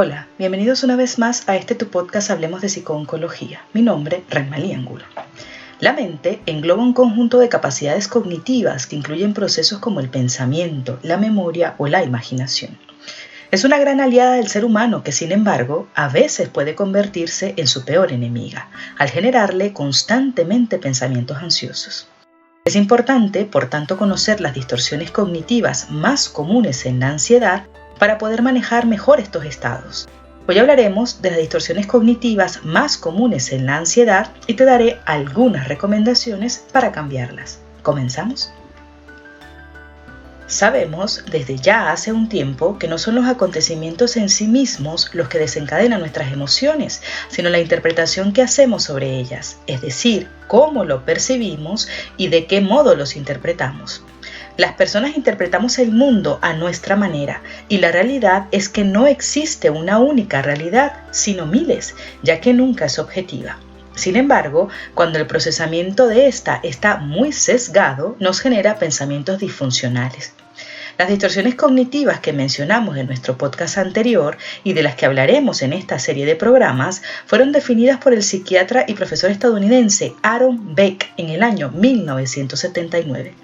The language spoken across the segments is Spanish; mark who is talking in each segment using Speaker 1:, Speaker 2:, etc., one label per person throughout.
Speaker 1: Hola, bienvenidos una vez más a tu podcast Hablemos de Psico-Oncología. Mi nombre, Renmalí Angulo. La mente engloba un conjunto de capacidades cognitivas que incluyen procesos como el pensamiento, la memoria o la imaginación. Es una gran aliada del ser humano que, sin embargo, a veces puede convertirse en su peor enemiga, al generarle constantemente pensamientos ansiosos. Es importante, por tanto, conocer las distorsiones cognitivas más comunes en la ansiedad para poder manejar mejor estos estados. Hoy hablaremos de las distorsiones cognitivas más comunes en la ansiedad y te daré algunas recomendaciones para cambiarlas. ¿Comenzamos? Sabemos desde ya hace un tiempo que no son los acontecimientos en sí mismos los que desencadenan nuestras emociones, sino la interpretación que hacemos sobre ellas, es decir, cómo lo percibimos y de qué modo los interpretamos. Las personas interpretamos el mundo a nuestra manera y la realidad es que no existe una única realidad, sino miles, ya que nunca es objetiva. Sin embargo, cuando el procesamiento de esta está muy sesgado, nos genera pensamientos disfuncionales. Las distorsiones cognitivas que mencionamos en nuestro podcast anterior y de las que hablaremos en esta serie de programas fueron definidas por el psiquiatra y profesor estadounidense Aaron Beck en el año 1979.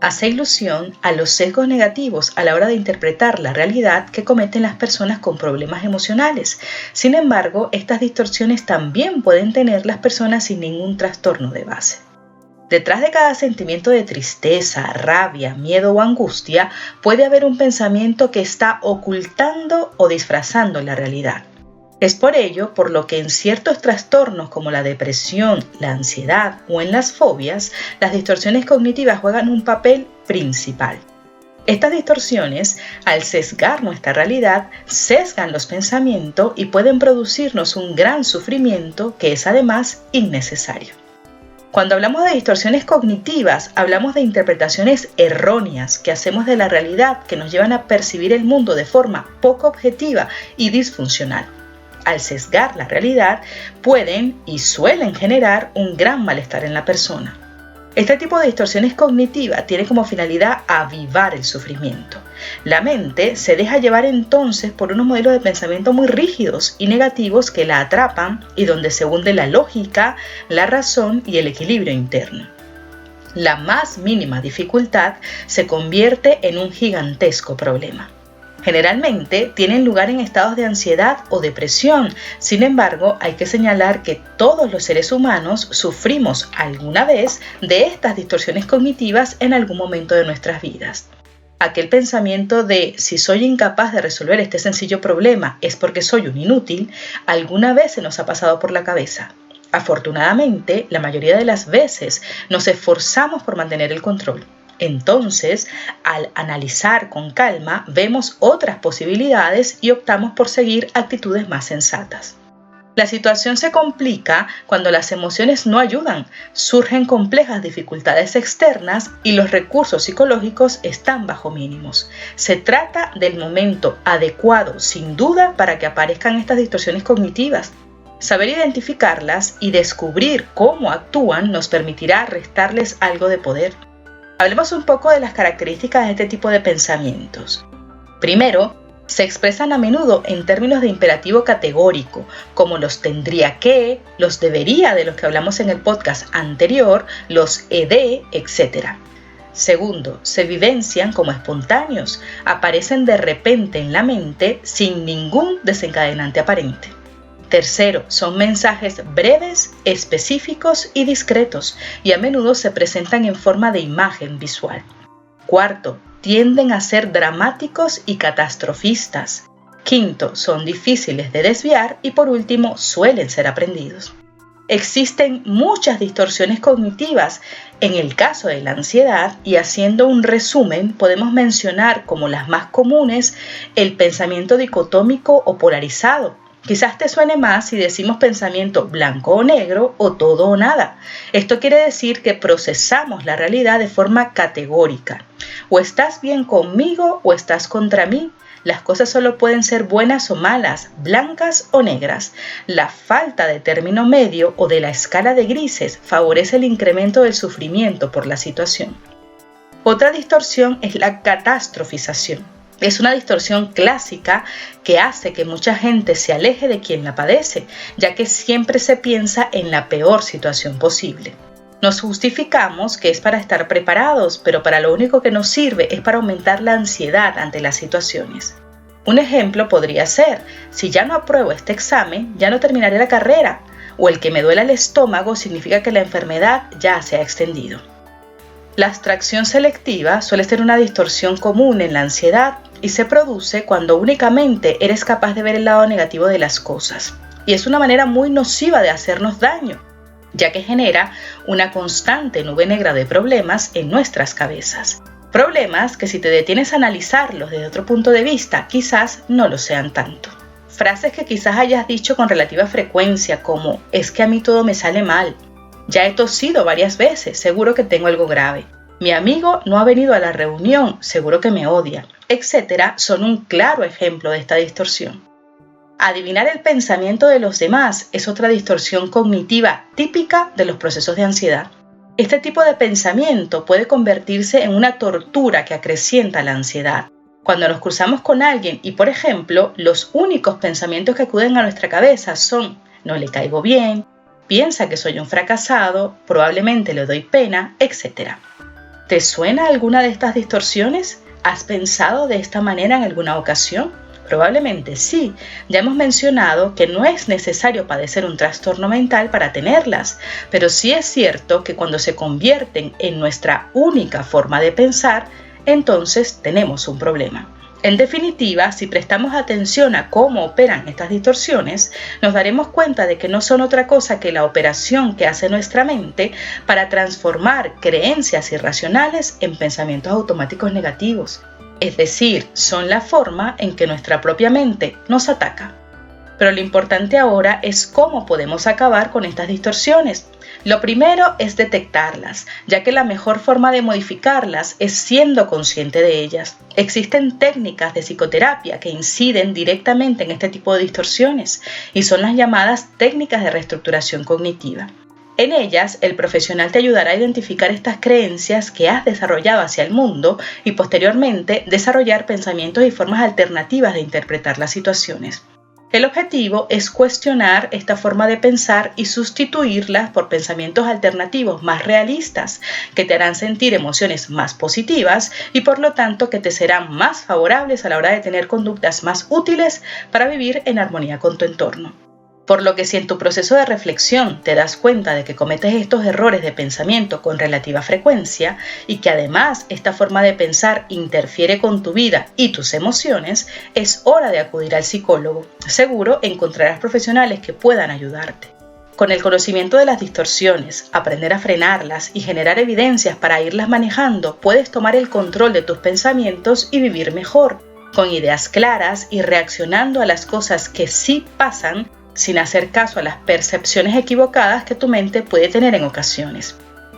Speaker 1: Hace ilusión a los sesgos negativos a la hora de interpretar la realidad que cometen las personas con problemas emocionales. Sin embargo, estas distorsiones también pueden tener las personas sin ningún trastorno de base. Detrás de cada sentimiento de tristeza, rabia, miedo o angustia puede haber un pensamiento que está ocultando o disfrazando la realidad. Es por ello por lo que en ciertos trastornos como la depresión, la ansiedad o en las fobias, las distorsiones cognitivas juegan un papel principal. Estas distorsiones, al sesgar nuestra realidad, sesgan los pensamientos y pueden producirnos un gran sufrimiento que es además innecesario. Cuando hablamos de distorsiones cognitivas, hablamos de interpretaciones erróneas que hacemos de la realidad que nos llevan a percibir el mundo de forma poco objetiva y disfuncional. Al sesgar la realidad, pueden y suelen generar un gran malestar en la persona. Este tipo de distorsiones cognitivas tiene como finalidad avivar el sufrimiento. La mente se deja llevar entonces por unos modelos de pensamiento muy rígidos y negativos que la atrapan y donde se hunde la lógica, la razón y el equilibrio interno. La más mínima dificultad se convierte en un gigantesco problema. Generalmente tienen lugar en estados de ansiedad o depresión. Sin embargo, hay que señalar que todos los seres humanos sufrimos alguna vez de estas distorsiones cognitivas en algún momento de nuestras vidas. Aquel pensamiento de si soy incapaz de resolver este sencillo problema es porque soy un inútil, alguna vez se nos ha pasado por la cabeza. Afortunadamente, la mayoría de las veces nos esforzamos por mantener el control. Entonces, al analizar con calma, vemos otras posibilidades y optamos por seguir actitudes más sensatas. La situación se complica cuando las emociones no ayudan, surgen complejas dificultades externas y los recursos psicológicos están bajo mínimos. Se trata del momento adecuado, sin duda, para que aparezcan estas distorsiones cognitivas. Saber identificarlas y descubrir cómo actúan nos permitirá restarles algo de poder. Hablemos un poco de las características de este tipo de pensamientos. Primero, se expresan a menudo en términos de imperativo categórico, como los tendría que, los debería de los que hablamos en el podcast anterior, los he de, etc. Segundo, se vivencian como espontáneos, aparecen de repente en la mente sin ningún desencadenante aparente. Tercero, son mensajes breves, específicos y discretos y a menudo se presentan en forma de imagen visual. Cuarto, tienden a ser dramáticos y catastrofistas. Quinto, son difíciles de desviar y por último, suelen ser aprendidos. Existen muchas distorsiones cognitivas en el caso de la ansiedad y haciendo un resumen podemos mencionar como las más comunes el pensamiento dicotómico o polarizado. Quizás te suene más si decimos pensamiento blanco o negro o todo o nada. Esto quiere decir que procesamos la realidad de forma categórica. O estás bien conmigo o estás contra mí. Las cosas solo pueden ser buenas o malas, blancas o negras. La falta de término medio o de la escala de grises favorece el incremento del sufrimiento por la situación. Otra distorsión es la catastrofización. Es una distorsión clásica que hace que mucha gente se aleje de quien la padece, ya que siempre se piensa en la peor situación posible. Nos justificamos que es para estar preparados, pero para lo único que nos sirve es para aumentar la ansiedad ante las situaciones. Un ejemplo podría ser, si ya no apruebo este examen, ya no terminaré la carrera, o el que me duela el estómago significa que la enfermedad ya se ha extendido. La abstracción selectiva suele ser una distorsión común en la ansiedad y se produce cuando únicamente eres capaz de ver el lado negativo de las cosas. Y es una manera muy nociva de hacernos daño, ya que genera una constante nube negra de problemas en nuestras cabezas. Problemas que si te detienes a analizarlos desde otro punto de vista, quizás no lo sean tanto. Frases que quizás hayas dicho con relativa frecuencia como, es que a mí todo me sale mal. Ya he tosido varias veces, seguro que tengo algo grave. Mi amigo no ha venido a la reunión, seguro que me odia, etc. son un claro ejemplo de esta distorsión. Adivinar el pensamiento de los demás es otra distorsión cognitiva típica de los procesos de ansiedad. Este tipo de pensamiento puede convertirse en una tortura que acrecienta la ansiedad. Cuando nos cruzamos con alguien y, por ejemplo, los únicos pensamientos que acuden a nuestra cabeza son no le caigo bien, piensa que soy un fracasado, probablemente le doy pena, etc. ¿Te suena alguna de estas distorsiones? ¿Has pensado de esta manera en alguna ocasión? Probablemente sí. Ya hemos mencionado que no es necesario padecer un trastorno mental para tenerlas, pero sí es cierto que cuando se convierten en nuestra única forma de pensar, entonces tenemos un problema. En definitiva, si prestamos atención a cómo operan estas distorsiones, nos daremos cuenta de que no son otra cosa que la operación que hace nuestra mente para transformar creencias irracionales en pensamientos automáticos negativos. Es decir, son la forma en que nuestra propia mente nos ataca. Pero lo importante ahora es cómo podemos acabar con estas distorsiones. Lo primero es detectarlas, ya que la mejor forma de modificarlas es siendo consciente de ellas. Existen técnicas de psicoterapia que inciden directamente en este tipo de distorsiones y son las llamadas técnicas de reestructuración cognitiva. En ellas, el profesional te ayudará a identificar estas creencias que has desarrollado hacia el mundo y posteriormente desarrollar pensamientos y formas alternativas de interpretar las situaciones. El objetivo es cuestionar esta forma de pensar y sustituirlas por pensamientos alternativos más realistas que te harán sentir emociones más positivas y por lo tanto que te serán más favorables a la hora de tener conductas más útiles para vivir en armonía con tu entorno. Por lo que si en tu proceso de reflexión te das cuenta de que cometes estos errores de pensamiento con relativa frecuencia y que además esta forma de pensar interfiere con tu vida y tus emociones, es hora de acudir al psicólogo. Seguro encontrarás profesionales que puedan ayudarte. Con el conocimiento de las distorsiones, aprender a frenarlas y generar evidencias para irlas manejando, puedes tomar el control de tus pensamientos y vivir mejor, con ideas claras y reaccionando a las cosas que sí pasan, sin hacer caso a las percepciones equivocadas que tu mente puede tener en ocasiones.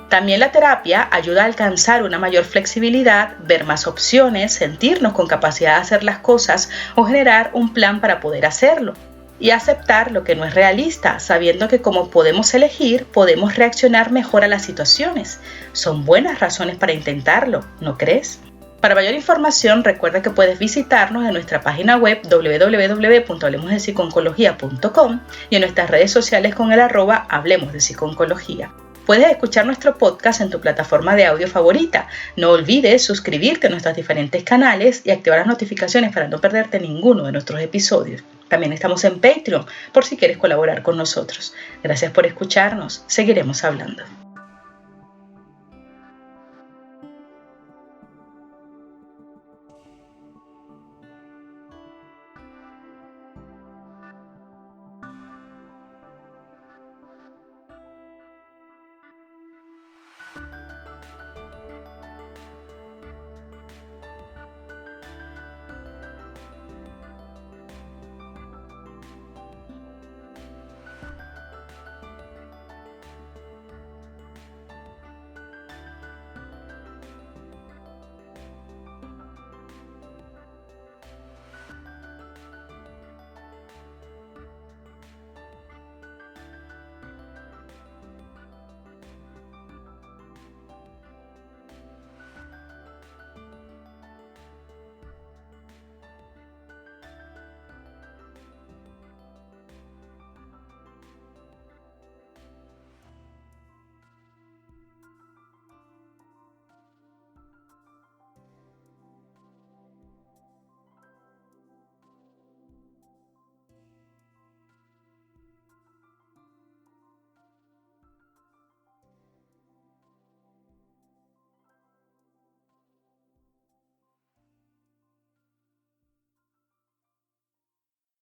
Speaker 1: También la terapia ayuda a alcanzar una mayor flexibilidad, ver más opciones, sentirnos con capacidad de hacer las cosas o generar un plan para poder hacerlo. Y aceptar lo que no es realista, sabiendo que como podemos elegir, podemos reaccionar mejor a las situaciones. Son buenas razones para intentarlo, ¿no crees? Para mayor información, recuerda que puedes visitarnos en nuestra página web www.hablemosdepsiconcología.com y en nuestras redes sociales con el @hablemosdepsiconcología. Puedes escuchar nuestro podcast en tu plataforma de audio favorita. No olvides suscribirte a nuestros diferentes canales y activar las notificaciones para no perderte ninguno de nuestros episodios. También estamos en Patreon por si quieres colaborar con nosotros. Gracias por escucharnos. Seguiremos hablando.